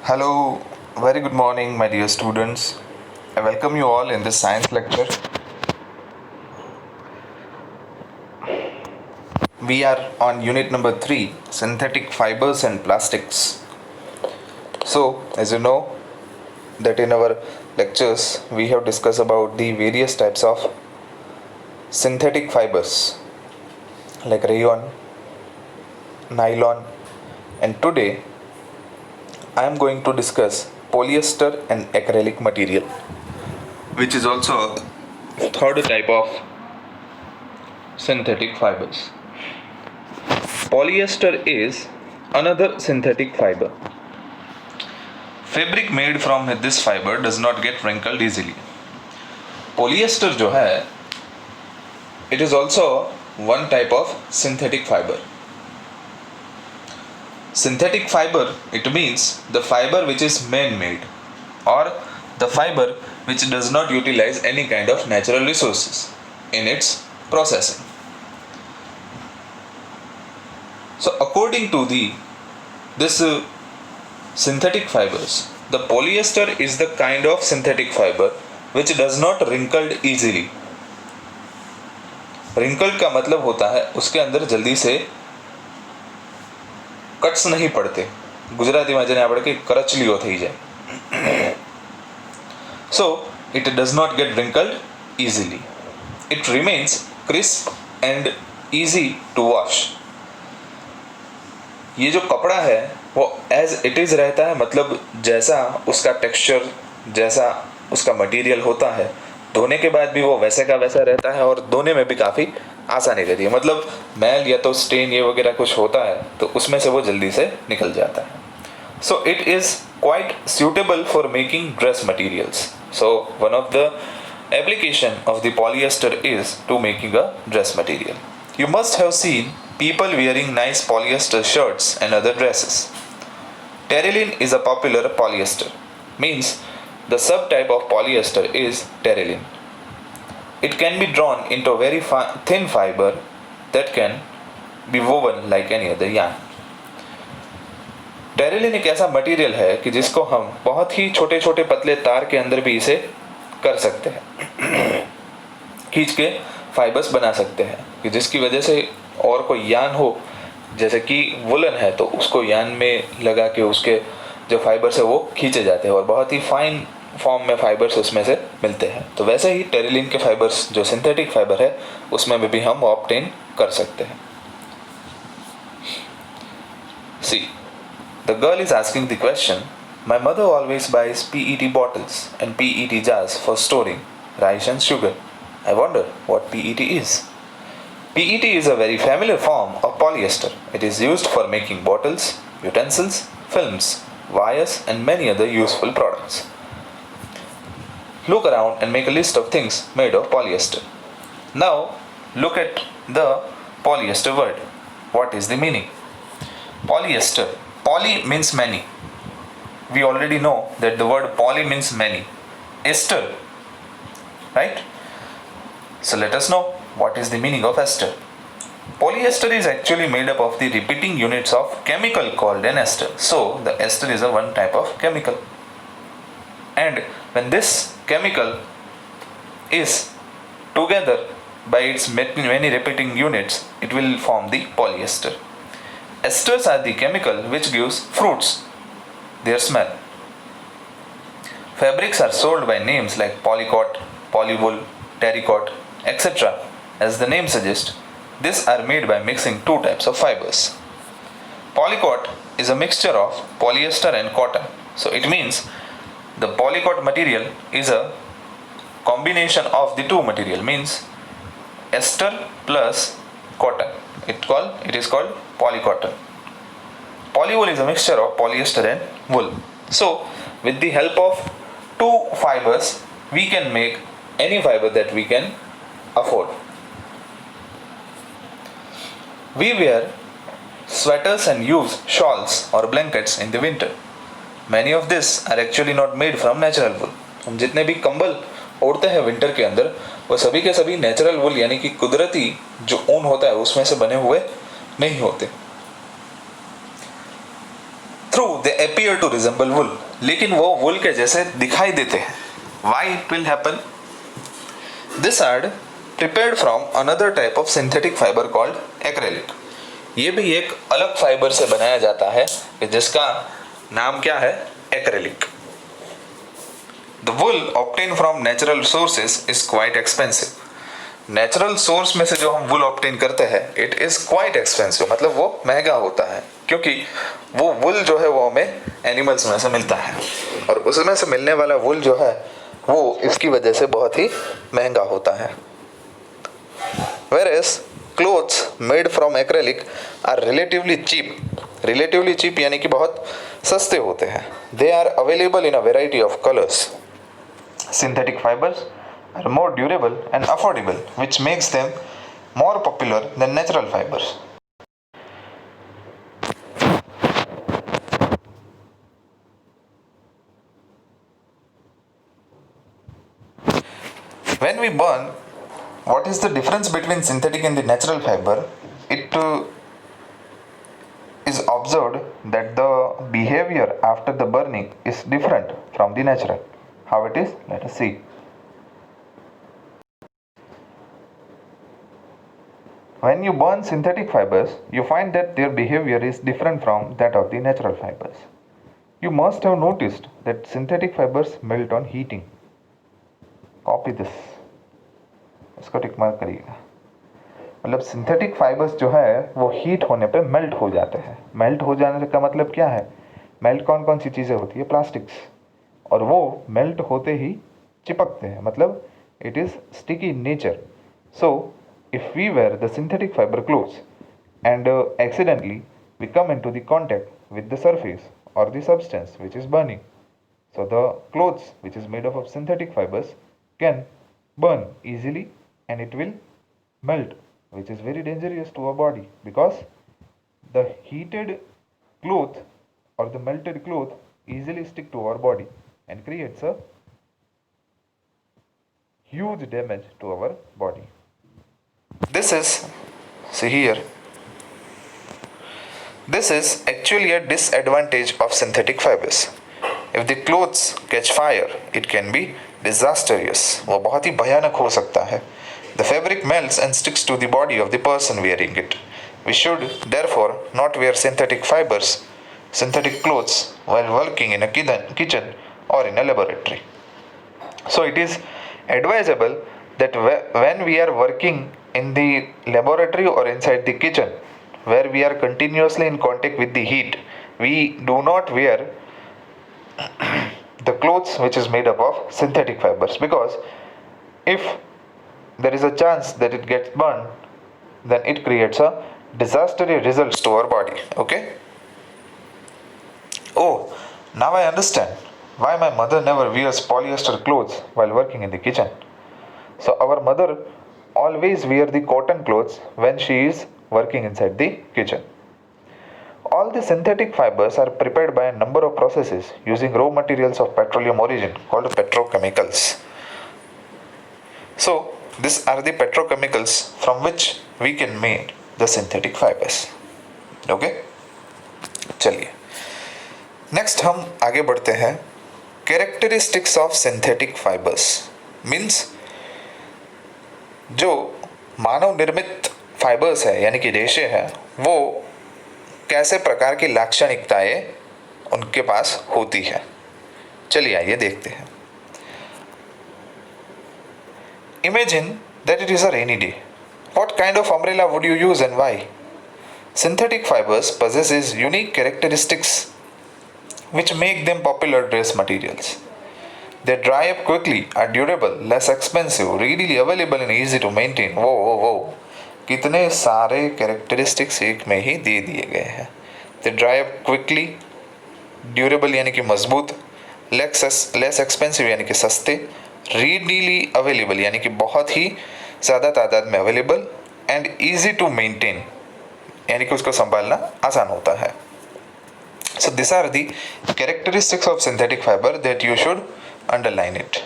Hello, very good morning, my dear students. I welcome you all in this science lecture. We are on unit number 3, synthetic fibers and plastics. So, as you know, that in our lectures we have discussed about the various types of synthetic fibers like rayon, nylon, and today I am going to discuss polyester and acrylic material, which is also a third type of synthetic fibers. Polyester is another synthetic fiber. Fabric made from this fiber does not get wrinkled easily. Polyester जो है, it is also one type of synthetic fiber. Synthetic fiber, it means the fiber which is man-made or the fiber which does not utilize any kind of natural resources in its processing. So according to this synthetic fibers, the polyester is the kind of synthetic fiber which does not wrinkle easily. Wrinkled का मतलब होता है उसके अंदर जल्दी से cuts नहीं पड़ते. गुजरातीમાં જેને આપણે કે કરચલીઓ થઈ જાય. So it does not get wrinkled easily. It remains crisp and easy to wash. ये जो कपड़ा है वो एज इट इज़ रहता है, मतलब जैसा उसका टेक्सचर, जैसा उसका मटेरियल होता है, धोने के बाद भी वो वैसे का वैसा रहता है और धोने में भी काफ़ी आसानी रहती है. मतलब मैल या तो स्टेन ये वगैरह कुछ होता है तो उसमें से वो जल्दी से निकल जाता है. So it is quite suitable for making dress materials. So one of the application of the polyester is to making a dress material. You must have seen people wearing nice polyester shirts and other dresses. Terylene is a popular polyester. Means the subtype of polyester is terylene. It can be drawn into a very thin fiber that can be woven like any other yarn. Terylene एक ऐसा material है कि जिसको हम बहुत ही छोटे छोटे पतले तार के अंदर भी इसे कर सकते हैं, खींच के फाइबर्स बना सकते हैं, कि जिसकी वजह से और कोई यान हो, जैसे कि वुलन है तो उसको यान में लगा के उसके जो फाइबर्स है वो खींचे जाते हैं और बहुत ही फाइन फॉर्म में फाइबर्स उसमें से मिलते हैं. तो वैसे ही टेरिलिन के फाइबर्स जो सिंथेटिक फाइबर है उसमें भी हम ऑब्टेन कर सकते हैं. सी The girl is asking the question, my mother always buys PET bottles and PET jars for storing rice and sugar. I wonder what PET is. PET is a very familiar form of polyester. It is used for making bottles, utensils, films, wires and many other useful products. Look around and make a list of things made of polyester. Now look at the polyester word. What is the meaning? Polyester. Poly means many. We already know that the word poly means many. Ester, right? So let us know what is the meaning of ester. Polyester is actually made up of the repeating units of chemical called an ester. So the ester is a one type of chemical. And when this chemical is together by its many repeating units, it will form the polyester. Esters are the chemical which gives fruits their smell. Fabrics are sold by names like polycot, polywool, terrycot, etc. As the name suggests, these are made by mixing two types of fibers. Polycot is a mixture of polyester and cotton. So it means the polycot material is a combination of the two material, means ester plus cotton. It is called polycotton. Polywool is a mixture of polyester and wool. So with the help of two fibers we can make any fiber that we can afford. We wear sweaters and use shawls or blankets in the winter. Many of these are actually not made from natural wool. हम जितने भी कंबल ओढ़ते हैं winter के अंदर वो सभी के सभी नेचुरल वुल यानी कि कुदरती जो ऊन होता है उसमें से बने हुए नहीं होते. Through they appear to resemble wool, लेकिन वो वुल के जैसे दिखाई देते हैं. Why it will happen? This are prepared from another type of synthetic fiber called acrylic. ये भी एक अलग फाइबर से बनाया जाता है जिसका नाम क्या है? Acrylic. The wool obtained from natural sources is quite expensive. Natural source में से जो हम वुल ऑब्टेन करते हैं इट इज क्वाइट एक्सपेंसिव, मतलब वो महंगा होता है क्योंकि वो वुल जो है वो हमें एनिमल्स में से मिलता है और उसमें से मिलने वाला वुल जो है वो इसकी वजह से बहुत ही महंगा होता है. Whereas clothes made from acrylic are relatively cheap. Relatively cheap यानी कि बहुत सस्ते होते हैं. They are available in a variety of colors. Synthetic fibers are more durable and affordable, which makes them more popular than natural fibers. When we burn, what is the difference between synthetic and the natural fiber? It is observed that the behavior after the burning is different from the natural. How it is? Let us see. When you burn synthetic fibers, you find that their behavior is different from that of the natural fibers. You must have noticed that synthetic fibers melt on heating. Copy this. इसको tick mark करिएगा. मतलब synthetic fibres जो है वो heat होने पे melt हो जाते हैं. मेल्ट हो जाने का मतलब क्या है? मेल्ट कौन कौन सी चीज़ें होती है? प्लास्टिक्स. और वो मेल्ट होते ही चिपकते हैं, मतलब it is sticky in nature. So if we wear the synthetic fiber clothes and accidentally we come into the contact with the surface or the substance which is burning, so the clothes which is made up of synthetic fibers can burn easily and it will melt, which is very dangerous to our body because the heated cloth or the melted cloth easily stick to our body and creates a huge damage to our body. This is, see here, this is actually a disadvantage of synthetic fibers. If the clothes catch fire, it can be disastrous. वो बहुत ही भयानक हो सकता है. The fabric melts and sticks to the body of the person wearing it. We should therefore not wear synthetic clothes while working in a kitchen or in a laboratory. So it is advisable that when we are working in the laboratory or inside the kitchen where we are continuously in contact with the heat, we do not wear the clothes which is made up of synthetic fibers, because if there is a chance that it gets burned, then it creates a disastrous results to our body. Okay. Oh, now I understand why my mother never wears polyester clothes while working in the kitchen. So our mother always wear the cotton clothes when she is working inside the kitchen. All the synthetic fibers are prepared by a number of processes using raw materials of petroleum origin called petrochemicals. So these are the petrochemicals from which we can make the synthetic fibers. Okay? चलिए next हम आगे बढ़ते हैं. Characteristics of synthetic fibres means जो मानव निर्मित fibres है यानी कि रेशे हैं वो कैसे प्रकार की लाक्षणिकताएं उनके पास होती है. चलिए आइए देखते हैं. Imagine that it is a rainy day. What kind of umbrella would you use and why? Synthetic fibers possesses unique characteristics which make them popular dress materials. They dry up quickly, are durable, less expensive, readily available and easy to maintain. वो कितने सारे characteristics एक में ही दे दिए गए हैं. They dry up quickly, durable यानी कि मजबूत, less expensive यानी कि सस्ते, readily available यानी कि बहुत ही ज़्यादा तादाद में available and easy to maintain यानी कि उसको संभालना आसान होता है. So these are the characteristics of synthetic fiber that you should underline it.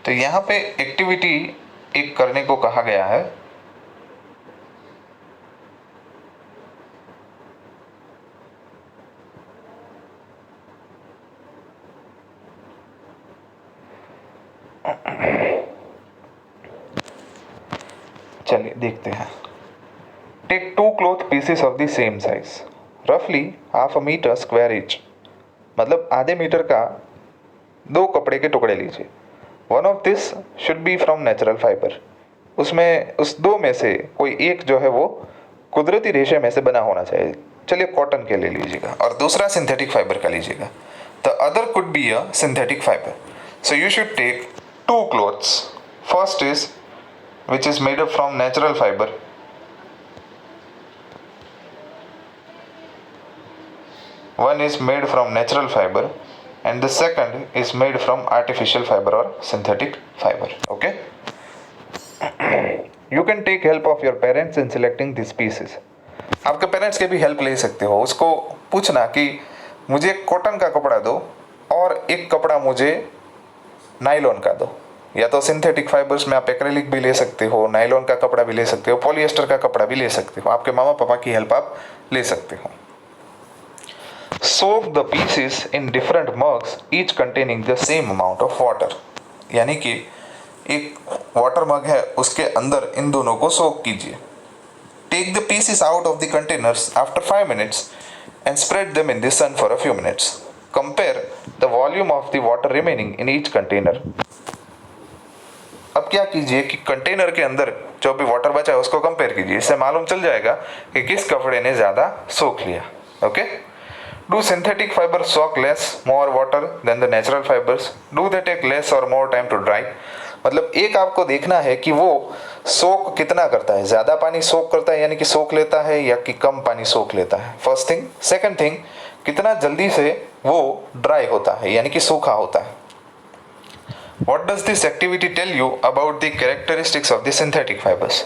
तो यहाँ पे एक्टिविटी एक करने को कहा गया है। चलिए देखते हैं। Take 2 cloth pieces of the same size, रफली half a metre square each, मतलब आधे मीटर का 2 कपड़े के टुकड़े लीजिए। One of this should be from natural fibre, उसमें उस 2 में से कोई एक जो है वो कुदरती रेशे में से बना होना चाहिए। चलिए कॉटन के ले लीजिएगा और दूसरा सिंथेटिक फाइबर का लीजिएगा। The other could be a synthetic fibre, so you should take 2 clothes. First is which is made up from natural fiber, one is made from natural fiber and the second is made from artificial fiber or synthetic fiber. Okay, you can take help of your parents in selecting these pieces. आपके parents के भी help ले सकते हो। उसको पूछना कि मुझे कॉटन का कपड़ा दो और एक कपड़ा मुझे नायलॉन का दो, या तो सिंथेटिक फाइबर्स में आप एक्रेलिक भी ले सकते हो, नायलॉन का कपड़ा भी ले सकते हो, पॉलिएस्टर का कपड़ा भी ले सकते हो। आपके मामा पापा की हेल्प आप ले सकते हो। Soak the pieces in different mugs each containing the same amount of water, यानी कि एक वाटर मग है उसके अंदर इन दोनों को सोक कीजिए। Take the pieces out of the containers after 5 minutes and spread them in the sun for a few minutes. Compare the volume of the water remaining in each container. अब क्या कीजिए कि कंटेनर के अंदर जो भी water बचा है उसको कंपेयर कीजिए, इससे मालूम चल जाएगा कि किस कपड़े ने ज़्यादा सोख लिया। Okay, do synthetic fibre soak less more water than the natural fibres, do they take less or more time to dry. मतलब एक आपको देखना है कि वो सोक कितना करता है, ज़्यादा पानी सोक करता है यानी कि सोख लेता है, या कि कम पानी सोख लेता है। First thing. सेकेंड थिंग, कितना जल्दी से वो ड्राई होता है यानी कि सूखा होता है। What does this activity tell you about the characteristics of the synthetic fibers?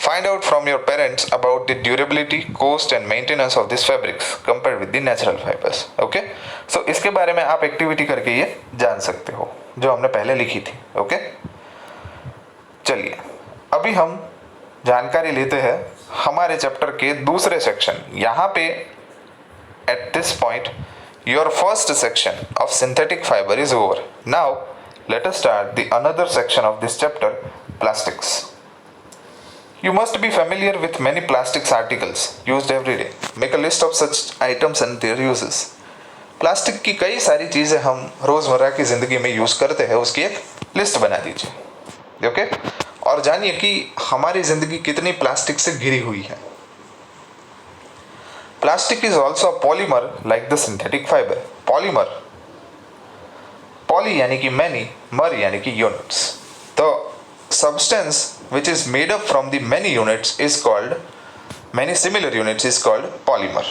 Find out from your parents about the durability, cost and maintenance of these fabrics compared with the natural fibers. Okay? So इसके बारे में आप activity करके ये जान सकते हो जो हमने पहले लिखी थी। ओके, चलिए अभी हम जानकारी लेते हैं हमारे चैप्टर के दूसरे सेक्शन। यहाँ पे at this point your first section of synthetic fiber is over. Now let us start the another section of this chapter, plastics. You must be familiar with many plastics articles used every day. Make a list of such items and their uses. Plastic की कई सारी चीज़ें हम रोज़मर्रा की ज़िंदगी में use करते हैं, उसकी एक लिस्ट बना दीजिए। ओके, और जानिए कि हमारी ज़िंदगी कितनी प्लास्टिक से घिरी हुई है। Plastic is also a polymer like the synthetic fibre. Polymer, poly यानी कि मैनी, मर यानी कि यूनिट्स। तो substance which is made up from the many units is called, many similar units is called polymer.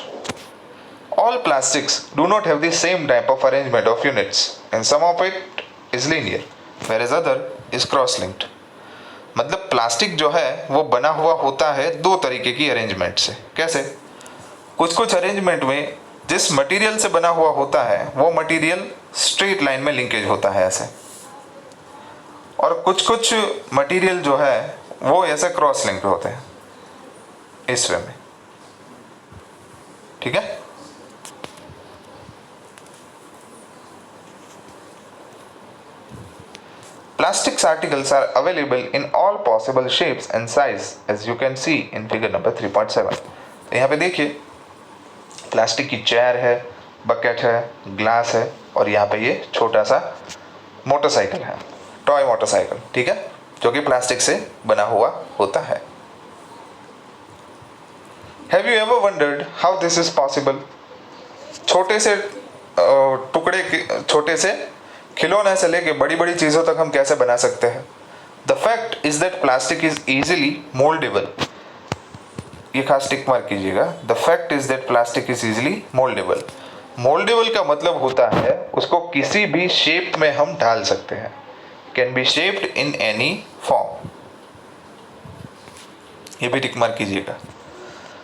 All plastics do not have the same type of arrangement of units, and some of it is linear whereas other is cross-linked. मतलब plastic जो है वो बना हुआ होता है 2 तरीके की अरेंजमेंट से। कैसे? कुछ अरेंजमेंट में जिस मटेरियल से बना हुआ होता है वो मटेरियल स्ट्रेट लाइन में लिंकेज होता है ऐसे, और कुछ मटेरियल जो है वो ऐसे क्रॉस लिंक होते हैं इस वे में। ठीक है, plastics articles are available in all possible shapes and size as you can see in figure number 3.7. तो यहाँ पे देखिए प्लास्टिक की चेयर है, बकेट है, ग्लास है, और यहाँ पे ये छोटा सा मोटरसाइकिल है, टॉय मोटरसाइकिल। ठीक है, जो कि प्लास्टिक से बना हुआ होता है। Have you ever wondered how this is possible? छोटे से टुकड़े, छोटे से खिलौने से लेके बड़ी बड़ी चीज़ों तक हम कैसे बना सकते हैं। The fact is that plastic is easily mouldable. ये खास टिक मार्क कीजिएगा। The fact is that plastic is easily mouldable. Mouldable का मतलब होता है उसको किसी भी शेप में हम ढाल सकते हैं। Can be shaped in any form. ये भी टिक मार्क कीजिएगा।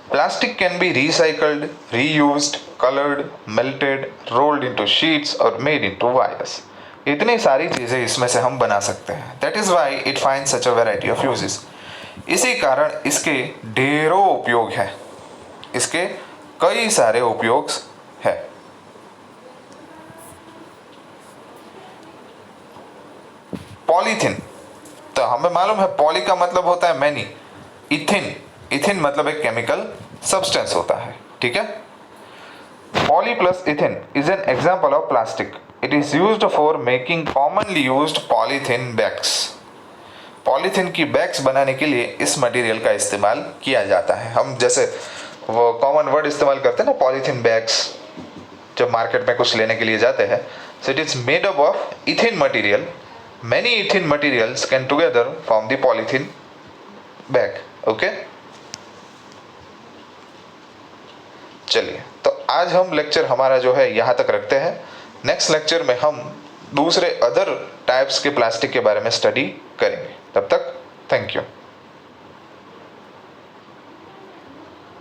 Plastic can be recycled, reused, colored, melted, rolled into sheets or made into wires. इतनी सारी चीज़ें इसमें से हम बना सकते हैं। That is why it find such a variety of uses. इसी कारण इसके ढेरों उपयोग हैं, इसके कई सारे उपयोग है। पॉलीथीन, तो हमें मालूम है पॉली का मतलब होता है मैनी, इथिन, इथिन मतलब एक केमिकल सब्सटेंस होता है, ठीक है। Poly plus इथिन is an example of plastic. It is used for making commonly used polythene bags. Polythene की बैग्स बनाने के लिए इस मटेरियल का इस्तेमाल किया जाता है। हम जैसे वो कॉमन वर्ड इस्तेमाल करते हैं ना, पॉलीथीन बैग्स, जब मार्केट में कुछ लेने के लिए जाते हैं। So it is made up of इथिन material. Many ethene materials can together form the polythene bag. Okay? चलिए, तो आज हम लेक्चर हमारा जो है यहाँ तक रखते हैं। नेक्स्ट लेक्चर में हम दूसरे अदर टाइप्स के प्लास्टिक के बारे में स्टडी करेंगे। तब तक थैंक यू।